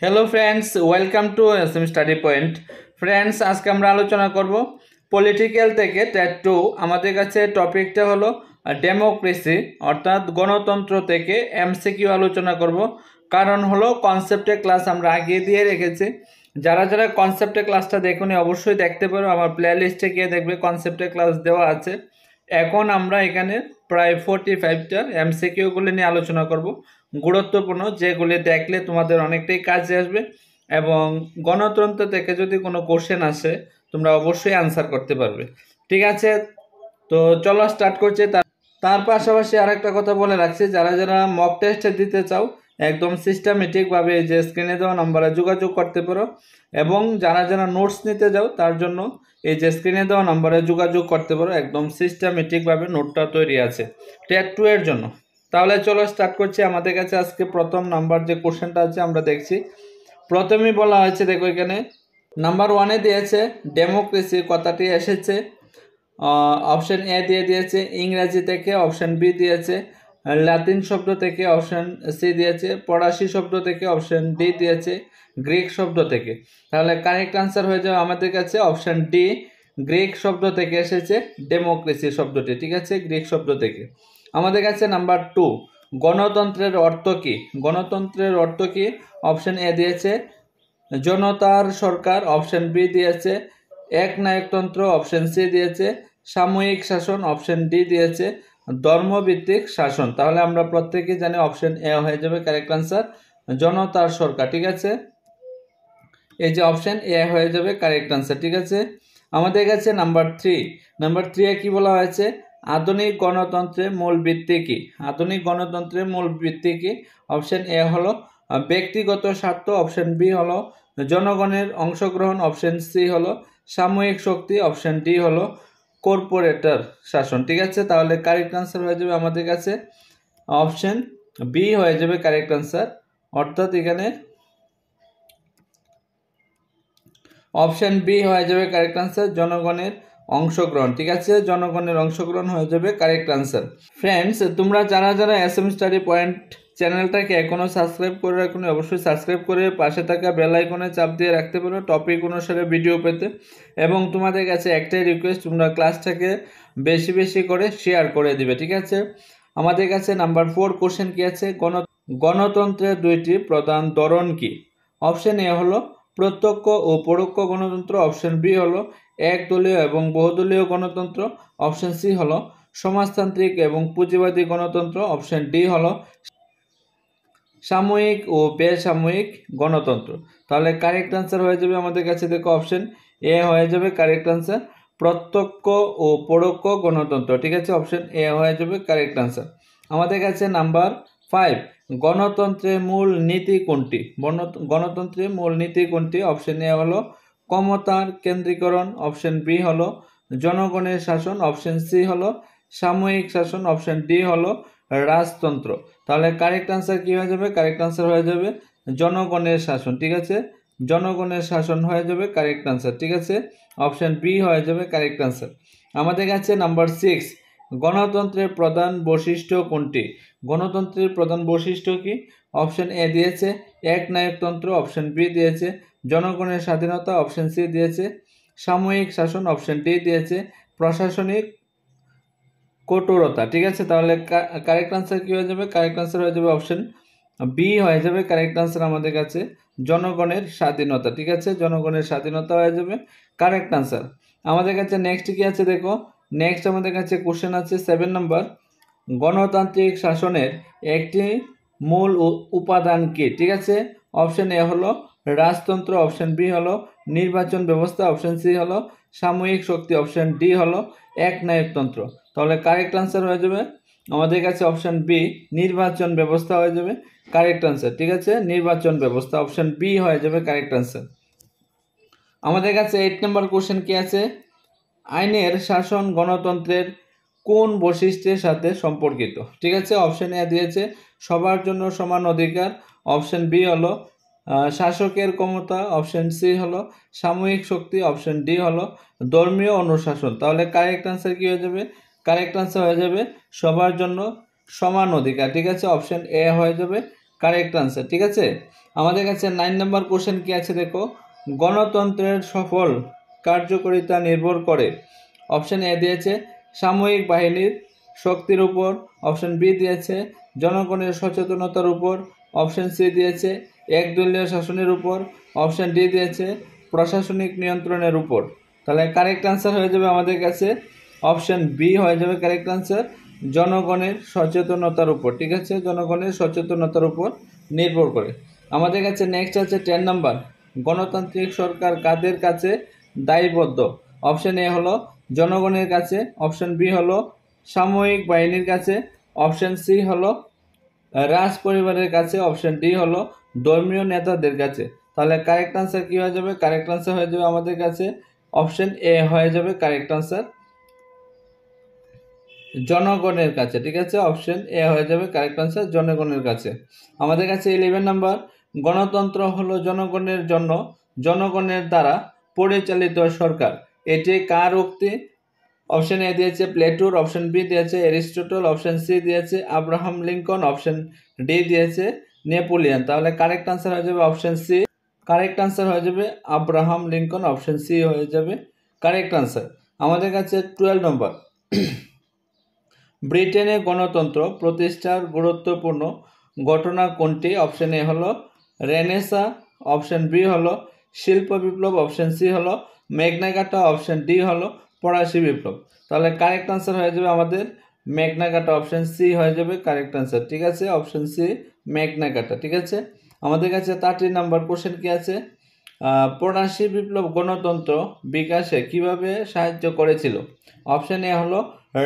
Hello friends, welcome to SM study point. Friends, আজকে আমরা আলোচনা করব পলিটিক্যাল থেকে টেট 2। আমাদের কাছে টপিকটা হলো ডেমোক্রেসি অর্থাৎ গণতন্ত্র থেকে এমসিকিউ আলোচনা করব। কারণ হলো কনসেপ্টের ক্লাস আমরা আগে দিয়ে রেখেছি। যারা যারা কনসেপ্টের ক্লাসটা দেখুনি অবশ্যই দেখতে পারো, আমার প্লে লিস্টে গিয়ে দেখবে কনসেপ্টের ক্লাস দেওয়া আছে। এখন আমরা এখানে প্রায় 45টা এমসিকিউগুলি নিয়ে আলোচনা করব, গুরুত্বপূর্ণ, যেগুলি দেখলে তোমাদের অনেকটাই কাজে আসবে এবং গণতন্ত্র থেকে যদি কোনো কোশ্চেন আসে তোমরা অবশ্যই আনসার করতে পারবে। ঠিক আছে, তো চলো স্টার্ট করছি। তার পাশাপাশি আরেকটা কথা বলে রাখছি, যারা যারা মক টেস্ট দিতে চাও একদম সিস্টেমেটিকভাবে যে স্ক্রিনে দেওয়া নম্বরে যোগাযোগ করতে পারো, এবং যারা যারা নোটস নিতে যাও তার জন্য এই যে স্ক্রিনে দেওয়া নম্বরে যোগাযোগ করতে পারো। একদম সিস্টেমেটিকভাবে নোটটা তৈরি আছে টেট 2 এর জন্য। তাহলে চলো স্টার্ট করছি। আমাদের কাছে আজকে প্রথম নাম্বার যে কোশ্চেনটা আছে আমরা দেখছি। প্রথমেই বলা হয়েছে, দেখো এখানে নাম্বার 1-এ দিয়েছে ডেমোক্রেসি কথাটি এসেছে অপশন এ দিয়ে দিয়েছে ইংরেজি থেকে, অপশন বি দিয়েছে লাতিন শব্দ থেকে, অপশন সি দিয়েছে ফরাসি শব্দ থেকে, অপশন ডি দিয়েছে গ্রিক শব্দ থেকে। তাহলে কারেক্ট আনসার হয়ে যাবে আমাদের কাছে অপশন ডি, গ্রিক শব্দ থেকে এসেছে ডেমোক্রেসি শব্দটি। ঠিক আছে, গ্রিক শব্দ থেকে। আমাদের কাছে নাম্বার 2, গণতন্ত্রের অর্থ কী? গণতন্ত্রের অর্থ কী? অপশন এ দিয়েছে জনতার সরকার, অপশন বি দিয়েছে একনায়কতন্ত্র, অপশন সি দিয়েছে সাময়িক শাসন, অপশন ডি দিয়েছে ধর্মভিত্তিক শাসন। তাহলে আমরা প্রত্যেকেই জানি অপশন এ হয়ে যাবে কারেক্ট আনসার, জনতার সরকার। ঠিক আছে, এই যে অপশন এ হয়ে যাবে কারেক্ট আনসার। ঠিক আছে, আমাদের কাছে নাম্বার 3। নাম্বার 3-এ কি বলা হয়েছে? আধুনিক গণতন্ত্রের মূল ভিত্তি কি? আধুনিক গণতন্ত্রের মূল ভিত্তি কি? অপশন এ হলো ব্যক্তিগত স্বার্থ, অপশন বি হলো জনগণের অংশগ্রহণ, অপশন সি হলো সাময়িক শক্তি, অপশন ডি হলো কর্পোরেটর শাসন। ঠিক আছে, তাহলে কারেক্ট আনসার হয়ে যাবে আমাদের কাছে অপশন বি হয়ে যাবে কারেক্ট আনসার। অর্থাৎ এখানে অপশন বি হয়ে যাবে কারেক্ট আনসার, জনগণের অংশগ্রহণ। ঠিক আছে, জনগণের অংশগ্রহণ হয়ে যাবে কারেক্ট আনসার। ফ্রেন্ডস, তোমরা যারা যারা এসএম স্টাডি পয়েন্ট চ্যানেলটাকে এখনও সাবস্ক্রাইব করে রাখুন, অবশ্যই সাবস্ক্রাইব করে পাশে থাকা বেল আইকনে চাপ দিয়ে রাখতে পারো টপিক অনুসারে ভিডিও পেতে। এবং তোমাদের কাছে একটাই রিকোয়েস্ট, তোমরা ক্লাসটাকে বেশি বেশি করে শেয়ার করে দিবে। ঠিক আছে, আমাদের কাছে নাম্বার 4 কোশ্চেন কি আছে? গণতন্ত্রের দুইটি প্রধান ধরন কি? অপশন এ হলো প্রত্যক্ষ ও পরোক্ষ গণতন্ত্র, অপশন বি হলো একদলীয় এবং বহুদলীয় গণতন্ত্র, অপশন সি হলো সমাজতান্ত্রিক এবং পুঁজিবাদী গণতন্ত্র, অপশন ডি হলো সাময়িক ও বেসাময়িক গণতন্ত্র। তাহলে কারেক্ট আনসার হয়ে যাবে আমাদের কাছে, দেখো অপশন এ হয়ে যাবে কারেক্ট আনসার, প্রত্যক্ষ ও পরোক্ষ গণতন্ত্র। ঠিক আছে, অপশন এ হয়ে যাবে কারেক্ট আনসার। আমাদের কাছে নাম্বার 5, গণতন্ত্রের মূল নীতি কোনটি? গণতন্ত্রের মূল নীতি কোনটি? অপশন এ হলো ক্ষমতার কেন্দ্রীকরণ, অপশন বি হলো জনগণের শাসন, অপশন সি হলো সাময়িক শাসন, অপশন ডি হলো রাজতন্ত্র। তাহলে কারেক্ট আনসার কি হয়ে যাবে? কারেক্ট আনসার হয়ে যাবে জনগণের শাসন। ঠিক আছে, জনগণের শাসন হয়ে যাবে কারেক্ট আনসার। ঠিক আছে, অপশন বি হয়ে যাবে কারেক্ট আনসার। আমাদের কাছে নাম্বার 6, গণতন্ত্রের প্রধান বৈশিষ্ট্য কোনটি? গণতন্ত্রের প্রধান বৈশিষ্ট্য কি? অপশন এ দিয়েছে একনায়কতন্ত্র, অপশন বি দিয়েছে জনগণের স্বাধীনতা, অপশন সি দিয়েছে সাময়িক শাসন, অপশন ডি দিয়েছে প্রশাসনিক কঠোরতা। ঠিক আছে, তাহলে কারেক্ট আনসার কি হয়ে যাবে? কারেক্ট আনসার হয়ে যাবে অপশন বি হয়ে যাবে কারেক্ট আনসার আমাদের কাছে, জনগণের স্বাধীনতা। ঠিক আছে, জনগণের স্বাধীনতা হয়ে যাবে কারেক্ট আনসার। আমাদের কাছে নেক্সট কি আছে দেখো, নেক্সট আমাদের কাছে কোশ্চেন আছে 7 নম্বর, গণতান্ত্রিক শাসনের একটি মূল উপাদান কি? ঠিক আছে, অপশন এ হলো রাজতন্ত্র, অপশন বি হলো নির্বাচন ব্যবস্থা, অপশন সি হলো সাময়িক শক্তি, অপশন ডি হলো একনায়কতন্ত্র। তাহলে কারেক্ট আনসার হয়ে যাবে আমাদের কাছে অপশন বি, নির্বাচন ব্যবস্থা হয়ে যাবে কারেক্ট আনসার। ঠিক আছে, নির্বাচন ব্যবস্থা, অপশন বি হয়ে যাবে কারেক্ট আনসার। আমাদের কাছে 8 নম্বর কোশ্চেন কি আছে? আইনের শাসন গণতন্ত্রের কোন বৈশিষ্ট্যের সাথে সম্পর্কিত? ঠিক আছে, অপশন এ দিয়েছে সবার জন্য সমান অধিকার, অপশন বি হলো শাসকের ক্ষমতা, অপশন সি হলো সাময়িক শক্তি, অপশন ডি হলো ধর্মীয় অনুশাসন। তাহলে কারেক্ট আনসার কি হয়ে যাবে? কারেক্ট আনসার হয়ে যাবে সবার জন্য সমান অধিকার। ঠিক আছে, অপশন এ হয়ে যাবে কারেক্ট আনসার। ঠিক আছে, আমাদের কাছে 9 নম্বর কোশ্চেন কি আছে দেখো, গণতন্ত্রের সফল কার্যকারিতা নির্ভর করে। অপশন এ দিয়েছে সামরিক বাহিনীর শক্তির উপর, অপশন বি দিয়েছে জনগণের সচেতনতার উপর, অপশন সি দিয়েছে একদলীয় শাসনের উপর, অপশন ডি দিয়েছে প্রশাসনিক নিয়ন্ত্রণের উপর। তাহলে কারেক্ট আনসার হয়ে যাবে আমাদের কাছে অপশন বি হয়ে যাবে কারেক্ট আনসার, জনগণের সচেতনতার উপর। ঠিক আছে, জনগণের সচেতনতার উপর নির্ভর করে। আমাদের কাছে নেক্সট আছে 10 নম্বর, গণতান্ত্রিক সরকার কাদের কাছে দায়বদ্ধ। অপশন এ হলো জনগণের কাছে, অপশন বি হলো সামরিক বাহিনীর কাছে, অপশন সি হলো রাজ পরিবারের কাছে, অপশন ডি হলো ধর্মীয় নেতাদের কাছে। তাহলে কারেক্ট আনসার কি হয়ে যাবে, কারেক্ট আনসার হয়ে যাবে আমাদের কাছে অপশন এ হয়ে যাবে কারেক্ট আনসার, জনগণের কাছে। ঠিক আছে, অপশন এ হয়ে যাবে কারেক্ট আনসার, জনগণের কাছে। আমাদের কাছে 11 নম্বর, গণতন্ত্র হলো জনগণের জন্য, জনগণের দ্বারা পরিচালিত সরকার। এটি কার উক্তি? অপশন এ দিয়েছে প্লেটোর, অপশন বি দিয়েছে অ্যারিস্টটল, অপশন সি দিয়েছে আব্রাহাম লিঙ্কন, অপশন ডি দিয়েছে নেপোলিয়ন। তাহলে কারেক্ট আনসার হয়ে যাবে অপশন সি, কারেক্ট আনসার হয়ে যাবে আব্রাহাম লিঙ্কন, অপশন সি হয়ে যাবে কারেক্ট আনসার। আমাদের কাছে 12 নম্বর, ব্রিটেনে গণতন্ত্র প্রতিষ্ঠার গুরুত্বপূর্ণ ঘটনা কোনটি? অপশন এ হলো রেনেসাঁ, অপশন বি হলো শিল্প বিপ্লব, অপশন সি হলো ম্যাগনা কার্টা, অপশন ডি হলো ফরাসি বিপ্লব। তাহলে কারেক্ট আনসার হয়ে যাবে আমাদের ম্যাগনা কার্টা, অপশন সি হয়ে যাবে কারেক্ট আনসার। ঠিক আছে, অপশন সি ম্যাগনা কার্টা। ঠিক আছে, আমাদের কাছে 13 নম্বর কোশ্চেন কি আছে, ফরাসি বিপ্লব গণতন্ত্র বিকাশে কিভাবে সাহায্য করেছিল? অপশন এ হলো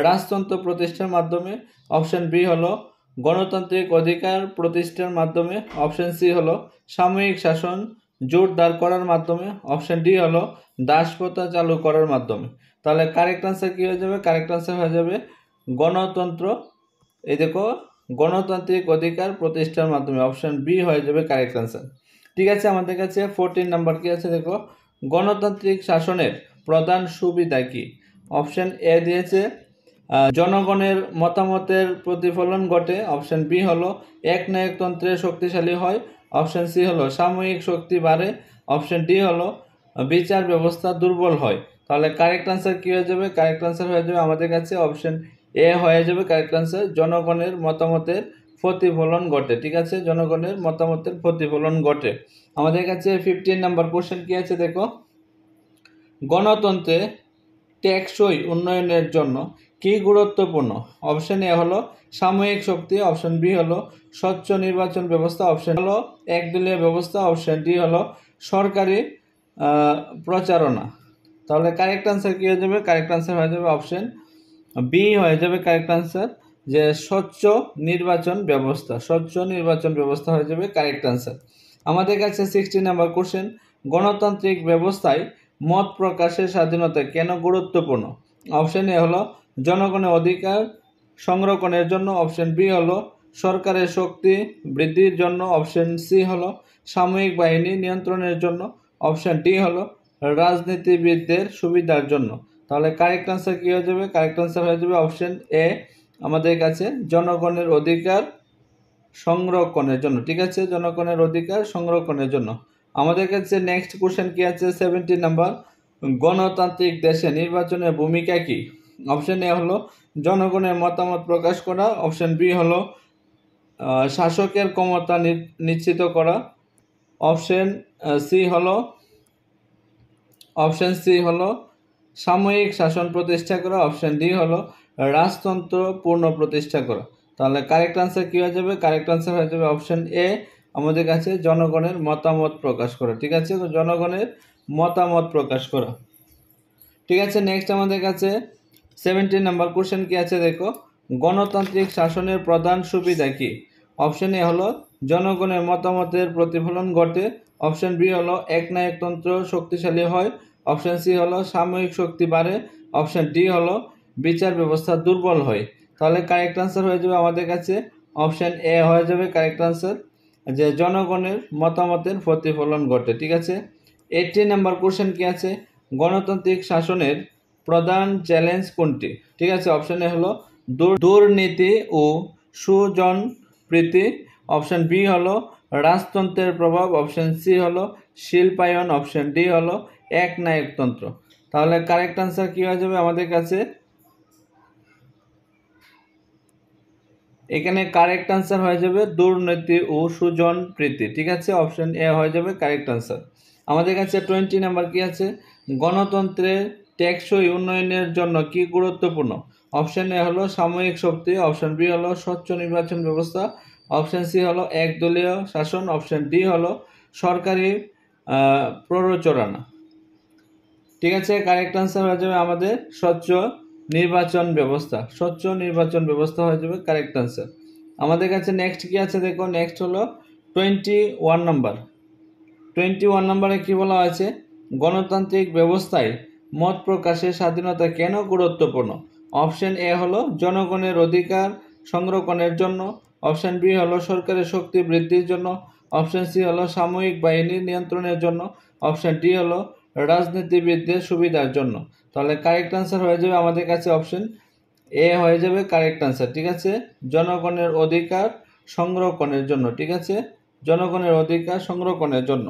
রাজতন্ত্র প্রতিষ্ঠার মাধ্যমে, অপশন বি হলো গণতান্ত্রিক অধিকার প্রতিষ্ঠার মাধ্যমে, অপশন সি হলো সাময়িক শাসন জোরদার করার মাধ্যমে, অপশন ডি হলো দাসপ্রথা চালু করার মাধ্যমে। তাহলে কারেক্ট আনসার কি হয়ে যাবে, কারেক্ট আনসার হয়ে যাবে গণতন্ত্র, এই দেখো গণতান্ত্রিক অধিকার প্রতিষ্ঠার মাধ্যমে, অপশন বি হয়ে যাবে কারেক্ট আনসার। ঠিক আছে, আমাদের কাছে 14 নাম্বার কি আছে দেখো, গণতান্ত্রিক শাসনের প্রধান সুবিধা কি? অপশন এ দিয়েছে জনগণের মতামতের প্রতিফলন ঘটে, অপশন বি হলো একনায়কতন্ত্রে শক্তিশালী হয়, অপশন সি হলো সাময়িক শক্তি বাড়ে, অপশন ডি হলো বিচার ব্যবস্থা দুর্বল হয়। তাহলে কারেক্ট আনসার কি হয়ে যাবে, কারেক্ট আনসার হয়ে যাবে আমাদের কাছে অপশন এ হয়ে যাবে কারেক্ট আনসার, জনগণের মতামতের প্রতিফলন ঘটে। ঠিক আছে, জনগণের মতামতের প্রতিফলন ঘটে। আমাদের কাছে 15 নাম্বার কোশ্চেন কি আছে দেখো, গণতন্ত্রে টেকসই উন্নয়নের জন্য কি গুরুত্বপূর্ণ? অপশন এ হলো সাময়িক শক্তি, অপশন বি হলো স্বচ্ছ নির্বাচন ব্যবস্থা, অপশন হলো একদলীয় ব্যবস্থা, অপশন ডি হলো সরকারি প্রচারণা। তাহলে কারেক্ট আনসার কি হয়ে যাবে, কারেক্ট আনসার হয়ে যাবে অপশন বি হয়ে যাবে কারেক্ট আনসার, যে স্বচ্ছ নির্বাচন ব্যবস্থা, স্বচ্ছ নির্বাচন ব্যবস্থা হয়ে যাবে কারেক্ট আনসার। আমাদের কাছে 16 নাম্বার কোশ্চেন, গণতান্ত্রিক ব্যবস্থায় মত প্রকাশের স্বাধীনতা কেন গুরুত্বপূর্ণ? অপশন এ হলো জনগণের অধিকার সংরক্ষণের জন্য, অপশন বি হলো সরকারের শক্তি বৃদ্ধির জন্য, অপশন সি হলো সামরিক বাহিনী নিয়ন্ত্রণের জন্য, অপশন ডি হলো রাজনীতিবিদদের সুবিধার জন্য। তাহলে কারেক্ট আনসার কি হয়ে যাবে, কারেক্ট আনসার হয়ে যাবে অপশন এ আমাদের কাছে জনগণের অধিকার সংরক্ষণের জন্য। ঠিক আছে, জনগণের অধিকার সংরক্ষণের জন্য। আমাদের কাছে নেক্সট কোশ্চেন কি আছে 17 নাম্বার, গণতান্ত্রিক দেশে নির্বাচনের ভূমিকা কি? অপশন এ হলো জনগণের মতামত প্রকাশ করা, অপশন বি হলো শাসকের ক্ষমতা নিশ্চিত করা, অপশন সি হলো সাময়িক শাসন প্রতিষ্ঠা করা, অপশন ডি হলো রাজতন্ত্র পূর্ণ প্রতিষ্ঠা করা। তাহলে কারেক্ট আনসার কি হয়ে যাবে, কারেক্ট আনসার হয়ে যাবে অপশন এ আমাদের কাছে জনগণের মতামত প্রকাশ করা। ঠিক আছে, জনগণের মতামত প্রকাশ করা। ঠিক আছে, নেক্সট আমাদের কাছে 17 নাম্বার কোশ্চেন কি আছে দেখো, গণতান্ত্রিক শাসনের প্রধান সুবিধা কি? অপশন এ হলো জনগণের মতামতের প্রতিফলন ঘটে, অপশন বি হলো একনায়কতন্ত্র শক্তিশালী হয়, অপশন সি হলো সাময়িক শক্তি বাড়ে, অপশন ডি হলো বিচার ব্যবস্থা দুর্বল হয়। তাহলে কারেক্ট আনসার হয়ে যাবে আমাদের কাছে অপশন এ হয়ে যাবে কারেক্ট আনসার, যে জনগণের মতামতের প্রতিফলন ঘটে। ঠিক আছে, 18 নাম্বার কোশ্চেন কি আছে, গণতান্ত্রিক শাসনের প্রধান চ্যালেঞ্জ কোনটি? ঠিক আছে, অপশন এ হলো দুর্নীতি ও সুজনপ্রীতি অপশন বি হলো রাজতন্ত্রের প্রভাব, অপশন সি হলো শিল্পায়ন, অপশন ডি হলো একনায়কতন্ত্র। তাহলে কারেক্ট আনসার কি হয়ে যাবে আমাদের কাছে? এখানে কারেক্ট আনসার হয়ে যাবে দুর্নীতি ও সুজন প্রীতি। ঠিক আছে, অপশন এ হয়ে যাবে কারেক্ট আনসার। আমাদের কাছে 20 নাম্বার কি আছে? গণতন্ত্রের টেকসই উন্নয়নের জন্য কি গুরুত্বপূর্ণ? অপশন এ হলো সাময়িক শক্তি, অপশন বি হলো স্বচ্ছ নির্বাচন ব্যবস্থা, অপশন সি হলো একদলীয় শাসন, অপশন ডি হলো সরকারি প্ররোচনা। ঠিক আছে, কারেক্ট আনসার হয়ে যাবে আমাদের স্বচ্ছ নির্বাচন ব্যবস্থা। স্বচ্ছ নির্বাচন ব্যবস্থা হয়ে যাবে কারেক্ট আনসার। আমাদের কাছে নেক্সট কি আছে দেখো, নেক্সট হলো 21 নাম্বার। 21 নম্বরে কি বলা হয়েছে? গণতান্ত্রিক ব্যবস্থায় মত প্রকাশের স্বাধীনতা কেন গুরুত্বপূর্ণ? অপশন এ হলো জনগণের অধিকার সংরক্ষণের জন্য, অপশন বি হলো সরকারের শক্তি বৃদ্ধির জন্য, অপশন সি হলো সাময়িক বাহিনীর নিয়ন্ত্রণের জন্য, অপশন ডি হলো রাজনীতিবিদদের সুবিধার জন্য। তাহলে কারেক্ট আনসার হয়ে যাবে আমাদের কাছে অপশন এ হয়ে যাবে কারেক্ট আনসার। ঠিক আছে, জনগণের অধিকার সংরক্ষণের জন্য। ঠিক আছে, জনগণের অধিকার সংরক্ষণের জন্য।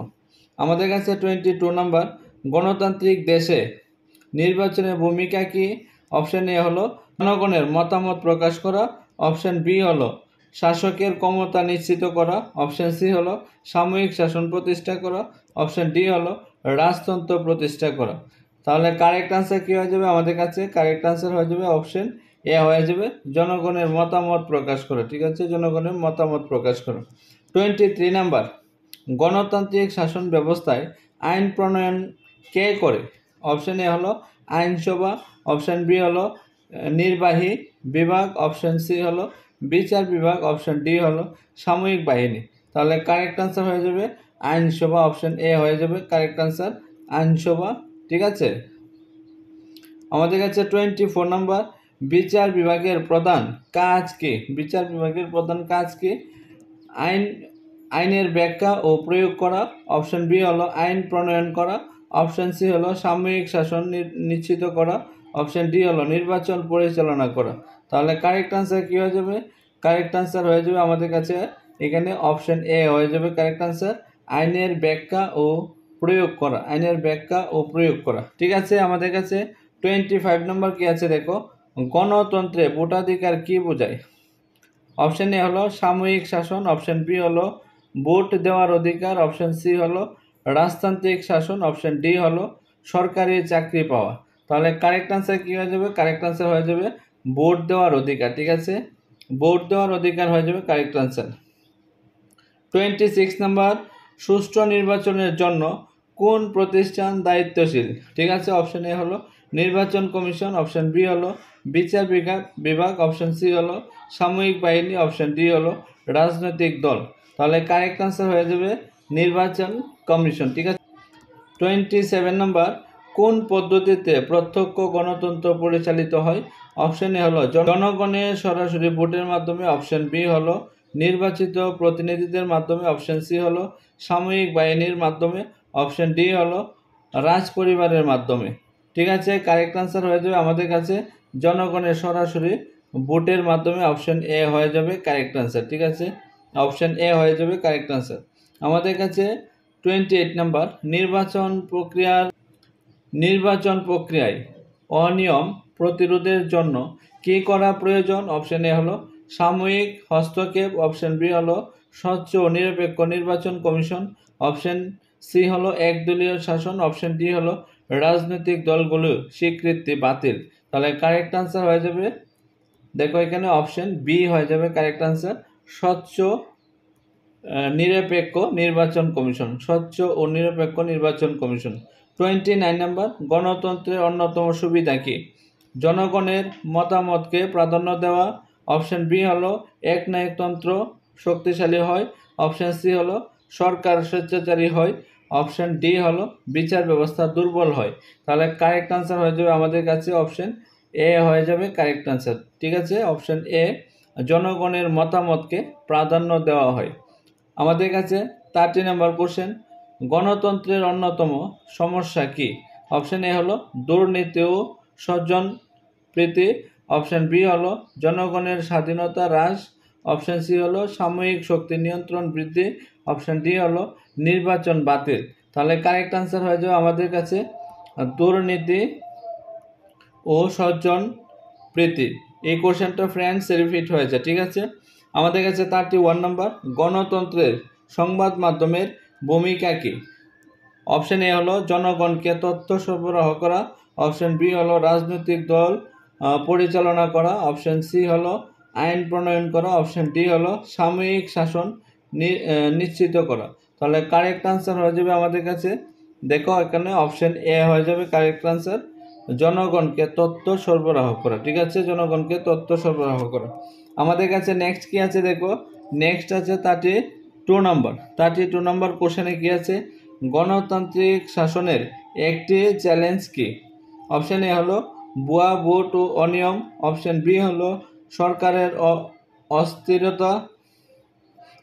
আমাদের কাছে 22 নাম্বার, গণতান্ত্রিক দেশে নির্বাচনের ভূমিকা কি? অপশন এ হলো জনগণের মতামত প্রকাশ করা, অপশন বি হলো শাসকের ক্ষমতা নিশ্চিত করা, অপশন সি হলো সাময়িক শাসন প্রতিষ্ঠা করা, অপশন ডি হলো রাজতন্ত্র প্রতিষ্ঠা করা। তাহলে কারেক্ট আনসার কি হয়ে যাবে আমাদের কাছে? কারেক্ট আনসার হয়ে যাবে অপশন এ হয়ে যাবে জনগণের মতামত প্রকাশ করা। ঠিক আছে, জনগণের মতামত প্রকাশ করা। 23 নাম্বার, গণতান্ত্রিক শাসন ব্যবস্থায় আইন প্রণয়ন কে করে? অপশন এ হলো আইনসভা, অপশন বি হলো নির্বাহী বিভাগ, অপশন সি হলো বিচার বিভাগ, অপশন ডি হলো সাময়িক বাহিনী। তাহলে কারেক্ট আনসার হয়ে যাবে আইনসভা, অপশন এ হয়ে যাবে কারেক্ট আনসার আইনসভা। ঠিক আছে, আমাদের কাছে 24 নাম্বার, বিচার বিভাগের প্রধান কাজ কি? বিচার বিভাগের প্রধান কাজ কি? আইনের ব্যাখ্যা ও প্রয়োগ করা, অপশন বি হলো আইন প্রণয়ন করা, অপশন সি হলো সাময়িক শাসন নিশ্চিত করা, অপশন ডি হলো নির্বাচন পরিচালনা করা। তাহলে কারেক্ট আনসার কি হয়ে যাবে? কারেক্ট আনসার হয়ে যাবে আমাদের কাছে এখানে অপশন এ হয়ে যাবে কারেক্ট আনসার, আইনের ব্যাখ্যা ও প্রয়োগ করা। আইনের ব্যাখ্যা ও প্রয়োগ করা। ঠিক আছে, আমাদের কাছে 25 নম্বর কি আছে দেখো, গণতন্ত্রে ভোটাধিকার কি বোঝায়? অপশন এ হলো সাময়িক শাসন, অপশন বি হলো ভোট দেওয়ার অধিকার, অপশন সি হলো রাজতান্ত্রিক শাসন, অপশন ডি হলো সরকারি চাকরি পাওয়া। তাহলে কারেক্ট আনসার কি হয়ে যাবে? কারেক্ট আনসার হয়ে যাবে ভোট দেওয়ার অধিকার। ঠিক আছে, ভোট দেওয়ার অধিকার হয়ে যাবে কারেক্ট আনসার। 26 নাম্বার, সুষ্ঠু নির্বাচনের জন্য কোন প্রতিষ্ঠান দায়িত্বশীল? ঠিক আছে, অপশন এ হলো নির্বাচন কমিশন, অপশন বি হলো বিচার বিভাগ, অপশন সি হলো সাময়িক বাহিনী, অপশন ডি হলো রাজনৈতিক দল। তাহলে কারেক্ট আনসার হয়ে যাবে নির্বাচন কমিশন। ঠিক আছে, 27 নম্বর, কোন পদ্ধতিতে প্রত্যক্ষ গণতন্ত্র পরিচালিত হয়? অপশন এ হলো জনগণের সরাসরি ভোটের মাধ্যমে, অপশন বি হলো নির্বাচিত প্রতিনিধিদের মাধ্যমে, অপশন সি হলো সাময়িক বাহিনীর মাধ্যমে, অপশন ডি হলো রাজ পরিবারের মাধ্যমে। ঠিক আছে, কারেক্ট আনসার হয়ে যাবে আমাদের কাছে জনগণের সরাসরি ভোটের মাধ্যমে, অপশন এ হয়ে যাবে কারেক্ট আনসার। ঠিক আছে, অপশন এ হয়ে যাবে কারেক্ট আনসার। আমাদের কাছে 28 নাম্বার, নির্বাচন প্রক্রিয়ায় অনিয়ম প্রতিরোধের জন্য কী করা প্রয়োজন? অপশন এ হলো সাময়িক হস্তক্ষেপ, অপশন বি হলো স্বচ্ছ ও নিরপেক্ষ নির্বাচন কমিশন, অপশন সি হলো একদলীয় শাসন, অপশন ডি হলো রাজনৈতিক দলগুলো স্বীকৃতি বাতিল। তাহলে কারেক্ট আনসার হয়ে যাবে দেখো এখানে অপশন বি হয়ে যাবে কারেক্ট আনসার, স্বচ্ছ নিরপেক্ষ নির্বাচন কমিশন। স্বচ্ছ ও নিরপেক্ষ নির্বাচন কমিশন। 29 নাম্বার, গণতন্ত্রের অন্যতম সুবিধা কি? জনগণের মতামতকে প্রাধান্য দেওয়া, অপশন বি হলো একনায়কতন্ত্র শক্তিশালী হয়, অপশন সি হলো সরকার স্বেচ্ছাচারী হয়, অপশন ডি হলো বিচার ব্যবস্থা দুর্বল হয়। তাহলে কারেক্ট আনসার হয়ে যাবে আমাদের কাছে অপশন এ হয়ে যাবে কারেক্ট আনসার। ঠিক আছে, অপশন এ, জনগণের মতামতকে প্রাধান্য দেওয়া হয়। আমাদের কাছে 30 নম্বর কোশ্চেন, গণতন্ত্রের অন্যতম সমস্যা কি? অপশন এ হলো দুর্নীতি ও স্বজন প্রীতি, অপশন বি হলো জনগণের স্বাধীনতা হ্রাস, অপশন সি হলো সাময়িক শক্তি নিয়ন্ত্রণ বৃদ্ধি, অপশন ডি হলো নির্বাচন বাতিল। তাহলে কারেক্ট আনসার হয়ে যাবে আমাদের কাছে দুর্নীতি ও স্বজন প্রীতি। এই কোশ্চেনটা ফ্রেন্ডস রিপিট হয়েছে, ঠিক আছে। আমাদের কাছে 31 নম্বর, গণতন্ত্রের সংবাদ মাধ্যমের ভূমিকা কী? অপশন এ হলো জনগণকে তথ্য সরবরাহ করা, অপশন বি হলো রাজনৈতিক দল পরিচালনা করা, অপশন সি হলো আইন প্রণয়ন করা, অপশন ডি হলো সাময়িক শাসন নিশ্চিত করা। তাহলে কারেক্ট আনসার হয়ে যাবে আমাদের কাছে, দেখো এখানে অপশন এ হয়ে যাবে কারেক্ট আনসার, জনগণকে তথ্য সরবরাহ করা, ঠিক আছে, জনগণকে তথ্য সরবরাহ করা। আমাদের কাছে নেক্সট কি আছে দেখো, নেক্সট আছে 32 নম্বর। 32 নম্বর কোশ্চেনে কি আছে, গণতান্ত্রিক শাসনের একটি চ্যালেঞ্জ কি? অপশন এ হলো ভুয়া ভোট ও অনিয়ম, অপশন বি হলো সরকারের অস্থিরতা,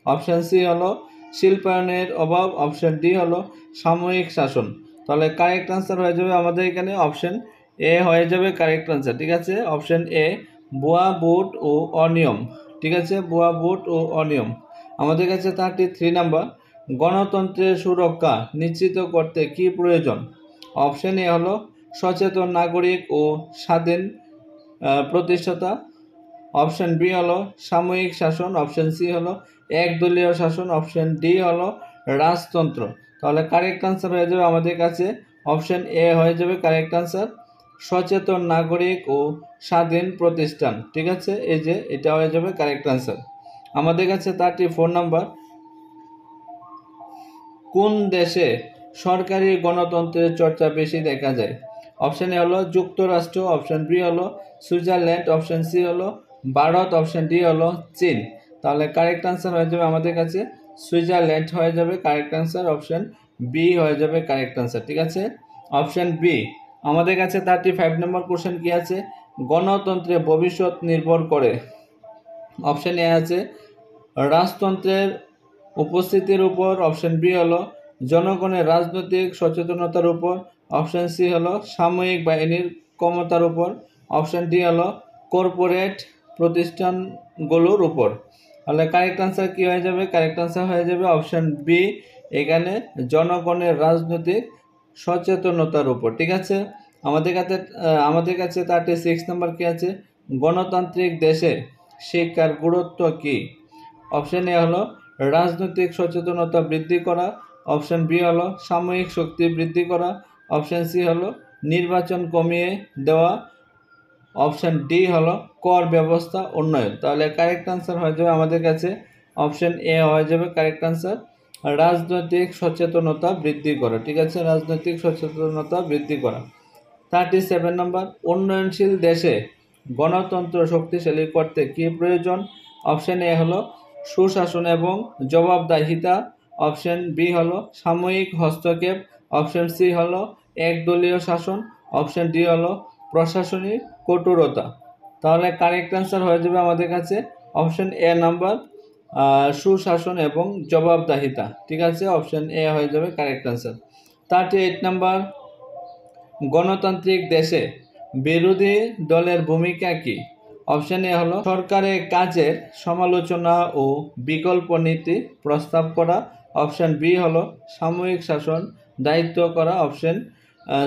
অপশন সি হলো শিল্পায়নের অভাব, অপশন ডি হলো সাময়িক শাসন। তাহলে কারেক্ট আনসার হয়ে যাবে আমাদের এখানে অপশন এ হয়ে যাবে কারেক্ট আনসার, ঠিক আছে। অপশন এ ভুয়া ভোট ও অনিয়ম, ঠিক আছে, ভুয়া ভোট ও অনিয়ম। আমাদের কাছে 33 নাম্বার, গণতন্ত্রের সুরক্ষা নিশ্চিত করতে কি প্রয়োজন? অপশন এ হলো সচেতন নাগরিক ও স্বাধীন প্রতিষ্ঠাতা, অপশন বি হলো সাময়িক শাসন, অপশন সি হলো একদলীয় শাসন, অপশন ডি হলো রাজতন্ত্র। তাহলে কারেক্ট আনসার হয়ে যাবে আমাদের কাছে অপশন এ হয়ে যাবে কারেক্ট আনসার, সচেতন নাগরিক ও স্বাধীন প্রতিষ্ঠান, ঠিক আছে, এই যে এটা হয়ে যাবে কারেক্ট আনসার। আমাদের কাছে 34 নাম্বার, কোন দেশে সরকারি গণতন্ত্রের চর্চা বেশি দেখা যায়? অপশন এ হলো যুক্তরাষ্ট্র, অপশন বি হলো সুইজারল্যান্ড, অপশন সি হলো ভারত, অপশন ডি হলো চীন। তাহলে কারেক্ট আনসার হয়ে যাবে আমাদের কাছে সুইজারল্যান্ড হয়ে যাবে কারেক্ট আনসার, অপশন বি হয়ে যাবে কারেক্ট আনসার, ঠিক আছে, অপশন বি। আমাদের কাছে 35 নম্বর কোশ্চেন কি আছে, গণতন্ত্রের ভবিষ্যৎ নির্ভর করে। অপশন এ আছে রাজতন্ত্রের উপস্থিতির উপর, অপশন বি হলো জনগণের রাজনৈতিক সচেতনতার উপর, অপশন সি হলো সাময়িক বাহিনীর ক্ষমতার উপর, অপশন ডি হলো কর্পোরেট প্রতিষ্ঠানগুলোর উপর। তাহলে কারেক্ট আনসার কি হয়ে যাবে? কারেক্ট আনসার হয়ে যাবে অপশন বি, এখানে জনগণের রাজনৈতিক সচেতনতার উপর, ঠিক আছে। আমাদের কাছে 36 নম্বর কি আছে, গণতান্ত্রিক দেশে শিক্ষার গুরুত্ব কি? অপশন এ হলো রাজনৈতিক সচেতনতা বৃদ্ধি করা, অপশন বি হলো সাময়িক শক্তি বৃদ্ধি করা, অপশন সি হলো নির্বাচন কমিয়ে দেওয়া, অপশন ডি হলো কর ব্যবস্থা উন্নয়ন। তাহলে কারেক্ট আনসার হয়ে যাবে আমাদের কাছে অপশন এ হয়ে যাবে কারেক্ট আনসার, রাজনৈতিক সচেতনতা বৃদ্ধি করা, ঠিক আছে, রাজনৈতিক সচেতনতা বৃদ্ধি করা। 37 নম্বর, উন্নয়নশীল দেশে গণতন্ত্র শক্তিশালী করতে কি প্রয়োজন? অপশন এ হলো সুশাসন এবং জবাবদিহিতা, অপশন বি হলো সাময়িক হস্তক্ষেপ, অপশন সি হলো একদলীয় শাসন, অপশন ডি হলো প্রশাসনিক কঠোরতা। তাহলে কারেক্ট আনসার হয়ে যাবে আমাদের কাছে অপশন এ নাম্বার, সুশাসন এবং জবাবদিহিতা, ঠিক আছে, অপশন এ হয়ে যাবে কারেক্ট আনসার। 38 নাম্বার, গণতান্ত্রিক দেশে বিরোধী দলের ভূমিকা কি? অপশন এ হলো সরকারের কাজের সমালোচনা ও বিকল্প নীতি প্রস্তাব করা, অপশন বি হলো সাময়িক শাসন দায়িত্ব করা, অপশন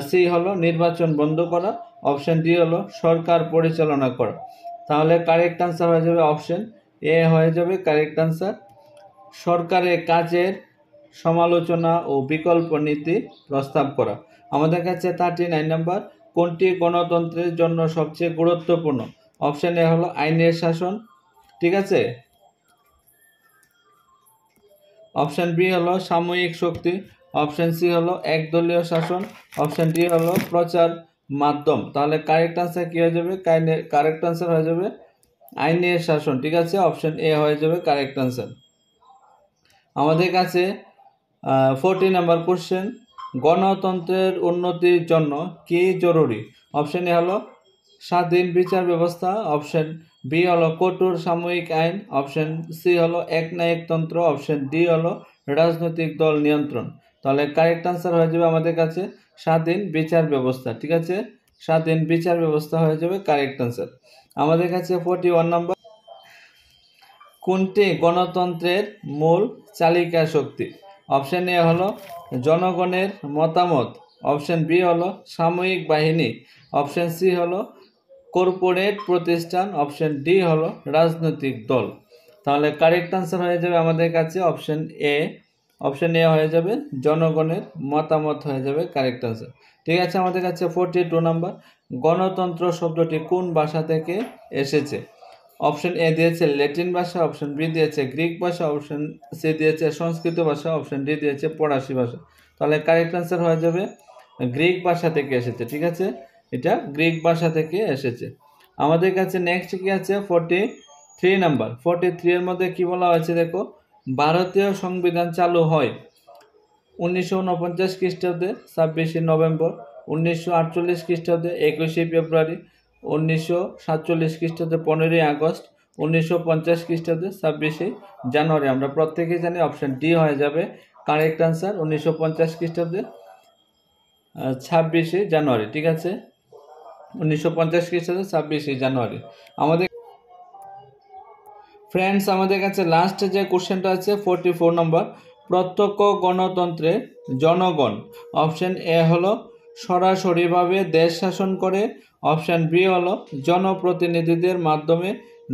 সি হলো নির্বাচন বন্ধ করা, অপশন ডি হলো সরকার পরিচালনা করা। তাহলে কারেক্ট আনসার হয়ে যাবে অপশন এ হয়ে যাবে কারেক্ট আনসার, সরকারের কাজের সমালোচনা ও বিকল্প নীতি প্রস্তাব করা। আমাদের কাছে 39 নম্বর, কোনটি গণতন্ত্রের জন্য সবচেয়ে গুরুত্বপূর্ণ? অপশন এ হলো আইনের শাসন, ঠিক আছে, অপশন বি হলো সাময়িক শক্তি, অপশন সি হলো একদলীয় শাসন, অপশন ডি হলো প্রচার মাধ্যম। তাহলে কারেক্ট আনসার কি হয়ে যাবে? কারেক্ট আনসার হয়ে যাবে আইনের শাসন, ঠিক আছে, অপশন এ হয়ে যাবে কারেক্ট আনসার। আমাদের কাছে 40 নম্বর কোশ্চেন, গণতন্ত্রের উন্নতির জন্য কি জরুরি? অপশন এ হলো স্বাধীন বিচার ব্যবস্থা, অপশন বি হলো কঠোর সাময়িক আইন, অপশন সি হলো একনায়কতন্ত্র, অপশন ডি হলো রাজনৈতিক দল নিয়ন্ত্রণ। তাহলে কারেক্ট আনসার হয়ে যাবে আমাদের কাছে স্বাধীন বিচার ব্যবস্থা, ঠিক আছে, স্বাধীন বিচার ব্যবস্থা হয়ে যাবে কারেক্ট আনসার। আমাদের কাছে 41 নম্বর, কোনটি গণতন্ত্রের মূল চালিকা শক্তি? অপশন এ হলো জনগণের মতামত, অপশন বি হলো সামরিক বাহিনী, অপশন সি হলো কর্পোরেট প্রতিষ্ঠান, অপশন ডি হলো রাজনৈতিক দল। তাহলে কারেক্ট আনসার হয়ে যাবে আমাদের কাছে অপশন এ। অপশন এ হয়ে যাবে জনগণের মতামত হয়ে যাবে কারেক্ট আনসার। ঠিক আছে, আমাদের কাছে 42 নাম্বার, গণতন্ত্র শব্দটি কোন ভাষা থেকে এসেছে? অপশন এ দিয়েছে ল্যাটিন ভাষা, অপশন বি দিয়েছে গ্রিক ভাষা, অপশন সি দিয়েছে সংস্কৃত ভাষা, অপশন ডি দিয়েছে ফরাসি ভাষা। তাহলে কারেক্ট আনসার হয়ে যাবে গ্রিক ভাষা থেকে এসেছে। ঠিক আছে, এটা গ্রিক ভাষা থেকে এসেছে। আমাদের কাছে নেক্সট কি আছে 43 নাম্বার। 43 এর মধ্যে কি বলা হয়েছে দেখো, ভারতীয় সংবিধান চালু হয় 1949 খ্রিস্টাব্দে 26শে নভেম্বর, 1948 খ্রিস্টাব্দে 21শে ফেব্রুয়ারি, 1947 খ্রিস্টাব্দে 15ই আগস্ট, 1950 খ্রিস্টাব্দে 26শে জানুয়ারি। আমরা প্রত্যেকেই জানি অপশন ডি হয়ে যাবে কারেক্ট আনসার, 1950 খ্রিস্টাব্দে 26শে জানুয়ারি। ঠিক আছে, 1950 খ্রিস্টাব্দে 26শে জানুয়ারি। আমাদের ফ্রেন্ডস আমাদের কাছে লাস্ট যে কোশ্চেনটা আছে 44 নম্বর, প্রত্যক্ষ গণতন্ত্রে জনগণ অপশন এ হলো সরাসরিভাবে দেশ শাসন করে, অপশন বি হলো জনপ্রতিনিধিদের মাধ্যমে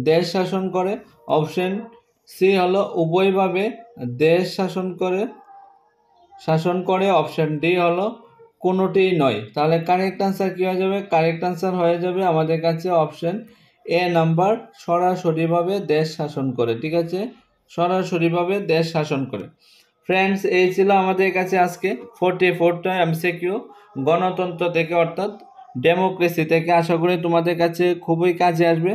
দেশ শাসন করে, অপশন সি হলো উভয়ভাবে দেশ শাসন করে, অপশন ডি হলো কোনোটিই নয়। তাহলে কারেক্ট আনসার কী হয়ে যাবে? কারেক্ট আনসার হয়ে যাবে আমাদের কাছে অপশন এ নাম্বার, সরাসরিভাবে দেশ শাসন করে। ঠিক আছে, সরাসরিভাবে দেশ শাসন করে। ফ্রেন্ডস, এই ছিল আমাদের কাছে আজকে 44টা এমসিকিউ গণতন্ত্র থেকে, অর্থাৎ ডেমোক্রেসি থেকে। আশা করি তোমাদের কাছে খুবই কাজে আসবে।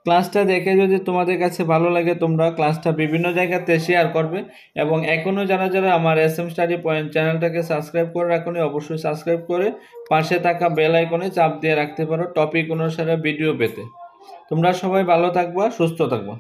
ক্লাসটা দেখে যদি তোমাদের কাছে ভালো লাগে, তোমরা ক্লাসটা বিভিন্ন জায়গাতে শেয়ার করবে, এবং এখনও যারা যারা আমার এসএম স্টাডি পয়েন্ট চ্যানেলটাকে সাবস্ক্রাইব করে রাখুনি, অবশ্যই সাবস্ক্রাইব করে পাশে থাকা বেল আইকনে চাপ দিয়ে রাখতে পারো টপিক অনুসারে ভিডিও পেতে। তোমরা সবাই ভালো থাকবা, সুস্থ থাকবা।